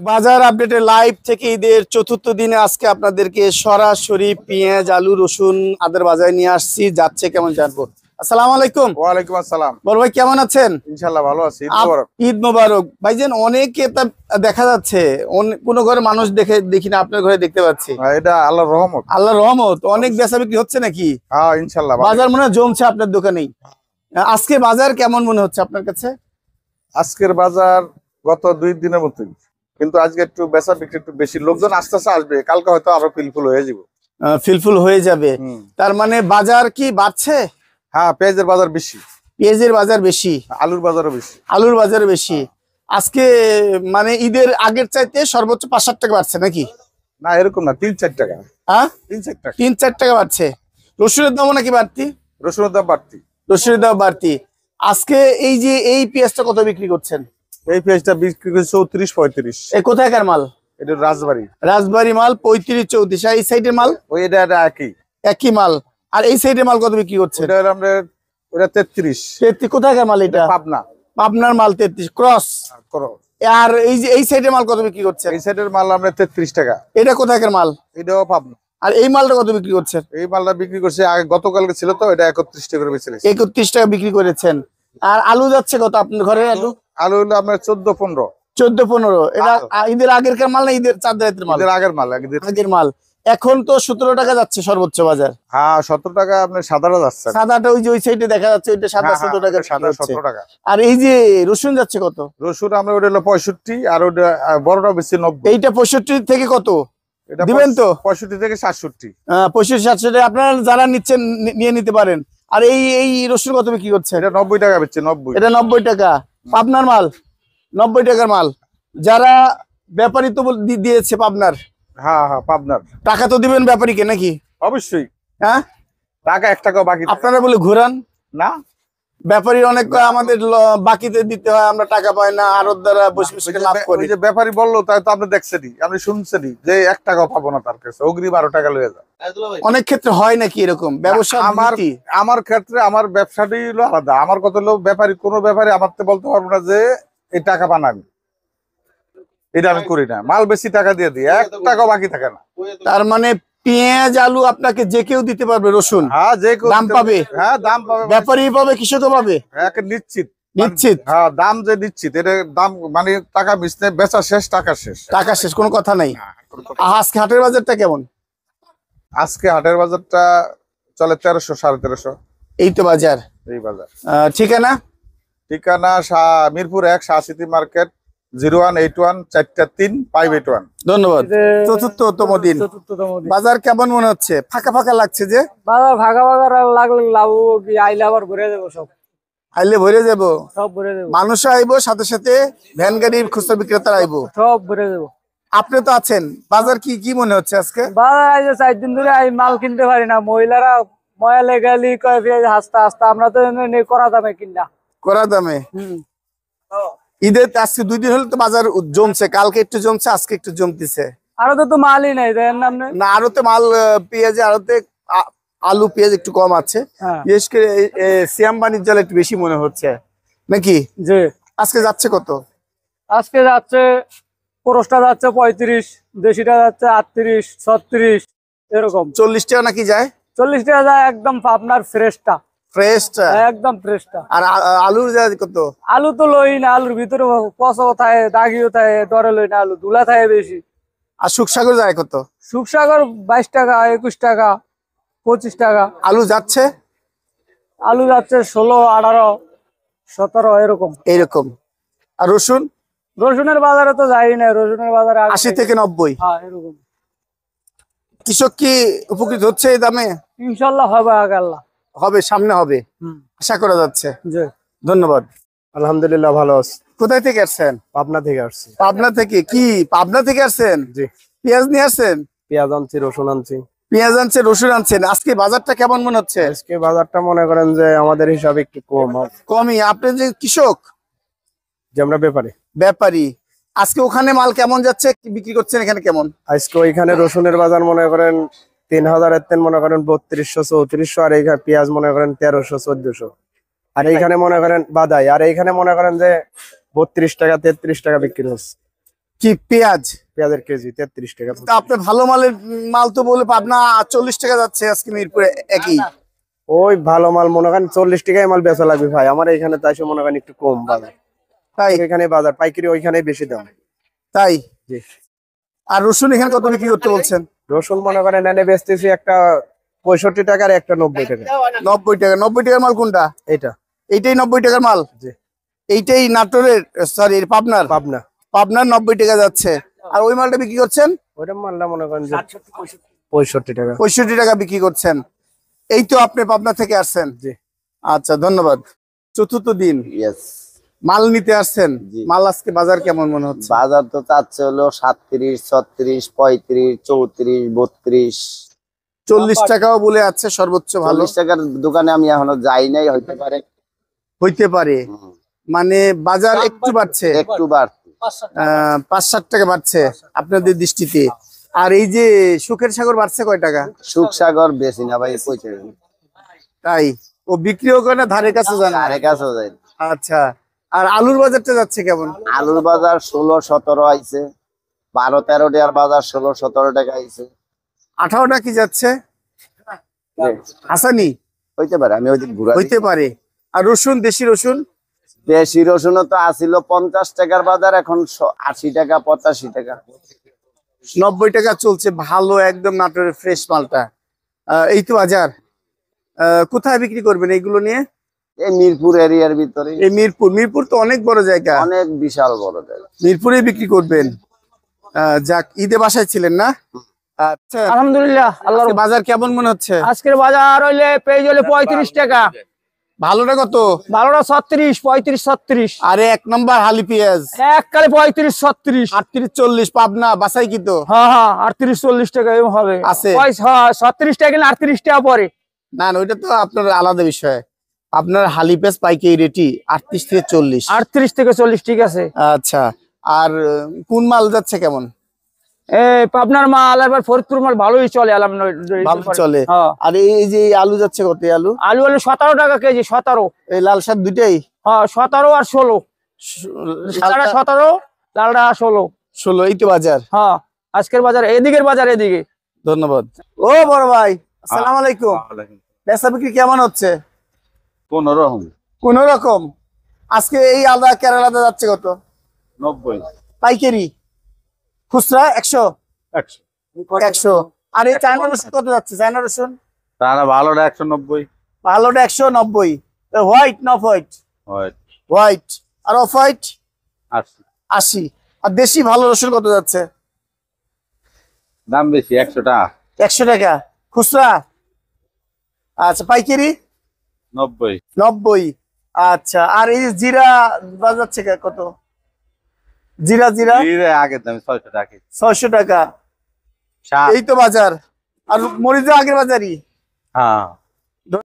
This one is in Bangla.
বাজার আপডেটের লাইভ থেকে ঈদের চতুর্থ দিনে আজকে আপনাদেরকে সরাসরি পেঁয়াজ, আলু, রসুন, আদার বাজারে নিয়ে আসছি। যাচ্ছে কেমন জানবো। আসসালামু আলাইকুম। ওয়ালাইকুম আসসালাম। বড় ভাই কেমন আছেন? ইনশাআল্লাহ ভালো আছি। ঈদ মোবারক। ঈদ মোবারক ভাইজান। অনেকে দেখা যাচ্ছে, কোন ঘরে মানুষ দেখি না, আপনার ঘরে দেখতে পাচ্ছি। এটা আল্লাহর রহমত। আল্লাহর রহমত। অনেক বেচা বিক্রি হচ্ছে নাকি? হ্যাঁ ইনশাআল্লাহ। বাজার মনে হয় জমছে আপনার দোকানেই। আজকে বাজার কেমন মনে হচ্ছে আপনার কাছে? আজকের বাজার গত 2 দিনের মতোই, কিন্তু আজকে একটু বেচা বিক্রি একটু বেশি। লোকজন আস্তে আস্তে আসবে, কালকে হয়তো আরো ফিলফুল হয়ে যাবে। ফিলফুল হয়ে যাবে। তার মানে বাজার কি বাড়ছে? হ্যাঁ, পেঁয়াজের বাজার বেশি। পেঁয়াজের বাজার বেশি, আলুর বাজারও বেশি। আলুর বাজার বেশি। আজকে মানে ঈদের আগের চাইতে সর্বোচ্চ 5-7 টাকা বাড়ছে নাকি? না এরকম না, 3-4 টাকা। হ্যাঁ 3-4 টাকা। 3-4 টাকা বাড়ছে। রসুনের দামও নাকি বাড়তি? রসুনের দাম বাড়তি। রসুনের দাম বাড়তি। আজকে এই যে এই পেঁয়াজটা কত বিক্রি করছেন? এই পেঁয়াজটা বিক্রি করছে 34-35। এই কোথাকার মাল? এটা রাজবাড়ি। রাজবাড়ি মাল 35-34। আর এই সাইডের মাল? ওই এটা একই একই মাল। আর এই সাইডের মাল কত বিক্রি করছেন? এটা আমরা ওটা 33। কোথাকার মাল এটা? পাবনা। পাবনার মাল 33 ক্রস। আর এই যে এই সাইডের মাল কত বিক্রি করছেন? এই সাইডের মাল আমরা 33 টাকা। এটা কোথাকার মাল? এটাও পাবনা। আর এই মালটা কত বিক্রি করছেন? এই মালটা বিক্রি করছে আগে, গতকালকে ছিল তো, এটা 31 টাকা করে বেচেছে। 31 টাকা বিক্রি করেছেন। আর আলু যাচ্ছে কত আপনার ঘরে? আলু আলু হলো আপনার 14-15। 14-15। এটা ঈদের আগের মাল না ঈদের চাঁদ রাতের মাল? ঈদের আগের মাল। আগের মাল। এখন তো 17 টাকা যাচ্ছে সর্বোচ্চ বাজার। হ্যাঁ 17 টাকা আপনার সাদাটা যাচ্ছে। সাদাটা ওই যে ওই সাইডে দেখা যাচ্ছে, ওইটা সাদা 17 টাকা। সাদা 17 টাকা। আর এই যে রসুন যাচ্ছে কত? রসুন আমরা ওটা হলো 65, আর ওটা বড়টা বেশি 90। এইটা 65 থেকে কত এটা দিবেন তো? 65 থেকে 67। 65-67 টাকা আপনারা যারা নিচ্ছেন নিয়ে নিতে পারেন। আর এই রসুন কত বিক্রি করছে? এটা 90 টাকা বেচছে। 90। এটা 90 টাকা। পাবনার মাল 90 টাকার মাল। যারা ব্যাপারী তো দিয়েছে পাবনার। হ্যাঁ হ্যাঁ পাবনার। টাকা তো দিবেন ব্যাপারীকে নাকি? অবশ্যই। হ্যাঁ টাকা 1 টাকাও বাকি আপনারা বলে ঘুরান না। ব্যাপারী অনেক আমাদের বাকিতে দিতে হয়, আমরা টাকা পাই না, আরত দ্বারা বসে বসে লাভ করি। ওই যে ব্যাপারী বললো, তাই তো আপনি দেখছেনই, আপনি শুনছেনই যে 1 টাকাও পাবো না তার কাছে, অগ্রিম 12 টাকা লয়ে যায়। অনেক ক্ষেত্রে হয় নাকি এরকম ব্যবসা? আমার ক্ষেত্রে আমার ব্যবসাটাই হলো আলাদা। আমার কত লোক ব্যাপারী, কোনো ব্যাপারী আমার তো বলতে পারবো না যে এই টাকা পান আমি, এটা আমি করি না। মাল বেশি টাকা দিয়ে দিই, 1 টাকাও বাকি থাকে না। তার মানে পেঁয়াজ, আলু আপনাকে যে কেউ দিতে পারবে, রসুন হ্যাঁ যে কেউ দাম পাবে। হ্যাঁ দাম পাবে, ব্যাপারী পাবে, কৃষকও পাবে। নিশ্চিত নিশ্চিত। হ্যাঁ দাম যে নিশ্চিত, এটা দাম মানে টাকা মিশতে বেচা শেষ, টাকা শেষ। টাকা শেষ, কোনো কথা নাই। আজকে হাটের বাজারটা কেমন? আজকে হাটের বাজারটা চলে 1300 1350। এই তো বাজার। এই বাজার। ঠিকানা? ঠিকানা মিরপুর 1, শাহ সিটি মার্কেট, 0181-43581। ধন্যবাদ। চতুর্থতম দিন বাজার কেমন মনে হচ্ছে? ফাঁকা ফাঁকা লাগছে যে? বাজার ফাঁকা ফাঁকা লাগলে লাভ কি? আইলে আবার ভরে যাবো, সব আইলে ভরে যাবো, সব ভরে যাবো। মানুষ আইবো, সাথে সাথে ভ্যান গাড়ির খুচরা বিক্রেতারা আইবো, সব ভরে যাবো। আপনি তো আছেন। বাজার কি মনে হচ্ছে আজকে? বাজার আজ 4 দিন ধরে মাল কিনতে পারি না। মহিলারা ময়া লেগালি কয় পেঁয়াজ হাসতা হাসতা, আমরা তো করা দামে কিনা। করা দামে। ঈদের আজকে 2 দিন হলে তো বাজার জমছে, কালকে একটু জমছে, আজকে একটু জমতেছে। আরো তো মালই নাই, দেন নামনে না আরোতে মাল, পেঁয়াজে আরোতে আলু পেঁয়াজ একটু কম আছে। বিশেষ করে সিয়াম বাণিজ্য একটু বেশি মনে হচ্ছে নাকি? যে আজকে যাচ্ছে কত? আজকে যাচ্ছে কোরসটা যাচ্ছে 35, দেশিটা যাচ্ছে 38, 36, এরকম। 40 টাকা নাকি যায়? 40 টাকা যায় একদম আপনার ফ্রেশটা। ফ্রেশটা একদম ফ্রেশটা। আর আলুর যায় কত? আলু তো লই না, আলুর ভিতরে পচাও থাকে, দাগিও থাকে, ডরে লই না। আলু ধুলা থাকে বেশি। আর শুকসাগর যায় কত? শুকসাগর 22 টাকা, 21 টাকা, 25 টাকা। আলু যাচ্ছে? আলু যাচ্ছে 16, 18, 17 এরকম। এইরকম। আর রসুন? রসুনের বাজারে তো যাই না, রসুনের বাজারে 80 থেকে 90। হ্যাঁ এরকম। কৃষক কি উপকৃত হচ্ছে এই দামে? ইনশাল্লাহ হবে, আগাল্লাহ হবে, সামনে হবে আশা করা যাচ্ছে। জি ধন্যবাদ। আলহামদুলিল্লাহ ভালো আছি। কোথায় থেকে আসছেন? পাবনা থেকে আসছি। পাবনা থেকে? কি পাবনা থেকে আসছেন? জি। পেঁয়াজ নিয়ে আসছেন? পেঁয়াজ আনছি, রসুন আনছি। পেঁয়াজ আনছেন, রসুন আনছেন। আজকে বাজারটা কেমন মনে হচ্ছে? আজকে বাজারটা মনে করেন যে আমাদের হিসাবে একটু কম। কমই? আপনি যে কৃষক? যে আমরা ব্যাপারী। আজকে ওখানে মাল কেমন যাচ্ছে, কি বিক্রি করছেন এখানে কেমন? আজকে ওইখানে রসুনের বাজার মনে করেন 3000-এর তেল মনে করেন 3200-3400, আর এইখানে পেঁয়াজ মনে করেন 1300-1400। আর এইখানে মনে করেন বাদাই, আর এইখানে মনে করেন যে 32 টাকা 33 টাকা বিক্রি হচ্ছে। কি পেঁয়াজ? পেঁয়াজের কেজি 33 টাকা। তা আপনি ভালো মাল তো বলে পাবনা 40 টাকা যাচ্ছে আজকে মিরপুরে একই। ওই ভালো মাল মনে করেন 40 টাকায় মাল বেচা লাগবে ভাই, আমার এখানে তাই মনে করেন একটু কম বাজার, তাই এখানে বাজার পাইকারি ওইখানে বেশি দাম। তাই জি। আর রসুন এখানে কত বিক্রি করতে বলছেন? রসুন মনে করেন এনে বেচতেছি একটা 65 টাকা আর একটা 90 টাকা। 90 টাকা। 90 টাকার মাল কোনটা? এটা এইটাই 90 টাকার মাল? জি। এইটাই নাটোরের, সরি পাবনার? পাবনা। পাবনার 90 টাকা যাচ্ছে। আর ওই মালটা বিক্রি করছেন ওইটা মালটা মনে করেন যে 65 টাকা। 65 টাকা বিক্রি করছেন। এই তো আপনি পাবনা থেকে আসছেন? জি। আচ্ছা, ধন্যবাদ। চতুর্থ দিন ইয়েস, মাল নিতে আসছেন। জি। মাল আজকে বাজার কেমন মনে হচ্ছে? বাজার তো চাচ্ছে হলো 37, 36, 35, 34, 32। 40 টাকাও বলে আছে সর্বোচ্চ ভালো 40 টাকার দোকানে আমি এখনো যাই নাই, হইতে পারে। হইতে পারে। মানে বাজার একটু বাড়ছে, একটু বাড়তি। 5-7 টাকা বাড়ছে আপনাদের দৃষ্টিতে। আর এই যে সুখের সাগর বাড়ছে কয় টাকা? সুখসাগর বেশি না ভাই, কইছে তাই ও বিক্রিও করে না, ধারে কাছে জানা? আরে কাছে যায়। আচ্ছা, আর আলুর বাজারটা যাচ্ছে কেমন? আলুর বাজার 16-17 আইছে, 12-13 টাকার বাজার 16-17 টাকা আইছে। 18 টাকা কি যাচ্ছে? হাসানি হইতে পারে, আমি ওই দিন ঘুরা হইতে পারে। আর রসুন, দেশি রসুন? দেশি রসুনও তো আসিল 50 টাকার বাজার, এখন 80 টাকা 85 টাকা। 90 টাকা চলছে, ভালো একদম নাটোরের ফ্রেশ মালটা। এই তো বাজার। কোথায় বিক্রি করবেন এইগুলো নিয়ে? এই মিরপুর এরিয়ার ভিতরে। এই মিরপুর তো অনেক বড় জায়গা, অনেক বিশাল বড় জায়গা। মিরপুরে বিক্রি করবেন। যাক, ঈদে বাসায় ছিলেন না? আচ্ছা, আলহামদুলিল্লাহ আল্লাহর আজকে বাজার কেমন মনে হচ্ছে? আজকের বাজার হইলে পেঁয়াজ হলে 35 টাকা, ভালোটা কত? ভালোটা 36, 35, 36। আরে 1 নম্বর হালি পেঁয়াজ এককালে 35, 36। 38-40 পাবনা বাসাই কি তো? হ্যাঁ হ্যাঁ, 38-40 টাকা এরকম হবে। আছে? 36 টাকা কিনা 38 টাকা পরে। না না, ওইটা তো আপনার আলাদা বিষয়। আপনার হালি পেঁয়াজ পাইকারি রেটি 38 থেকে 40। 38 থেকে 40, ঠিক আছে। আচ্ছা, আর কোন মাল যাচ্ছে কেমন? এই পাবনার মাল এবার ফরিদপুর মাল ভালোই চলে, ভালো চলে। হ্যাঁ। আর এই যে আলু যাচ্ছে কত? এই আলু আলু হলে 17 টাকা কেজি, 17। এই লাল শাক দুইটাই? হ্যাঁ, 17 আর 16। সাদা 17, লালটা 16। 16। এই তো বাজার। হ্যাঁ, আজকের বাজার এদিকের বাজার এদিকে। ধন্যবাদ। ও বড় ভাই, আসসালামু আলাইকুম। বেচা বিক্রি কেমন হচ্ছে? কোন রকম। আজকে এই আদা, কেরালাতে যাচ্ছে কত? 90। পাইকারি? খুচরা 100? 100। আর এই চায়না রসুন কত যাচ্ছে? চায়না রসুন তারা ভালোটা 190। ভালোটা 190। হোয়াইট না অফ হোয়াইট? হোয়াইট। আর অফ হোয়াইট 80। আর দেশি ভালো রসুন কত যাচ্ছে? দাম বেশি, 100 টাকা। 100 টাকা খুচরা। আচ্ছা, পাইকারি 90। 90। আচ্ছা, আর এই জিরা বাজাচ্ছে কত? জিরা আগের দামে 600 টাকা। 600 টাকা। এই তো বাজার। আর মরিচ আগের বাজারই? হ্যাঁ।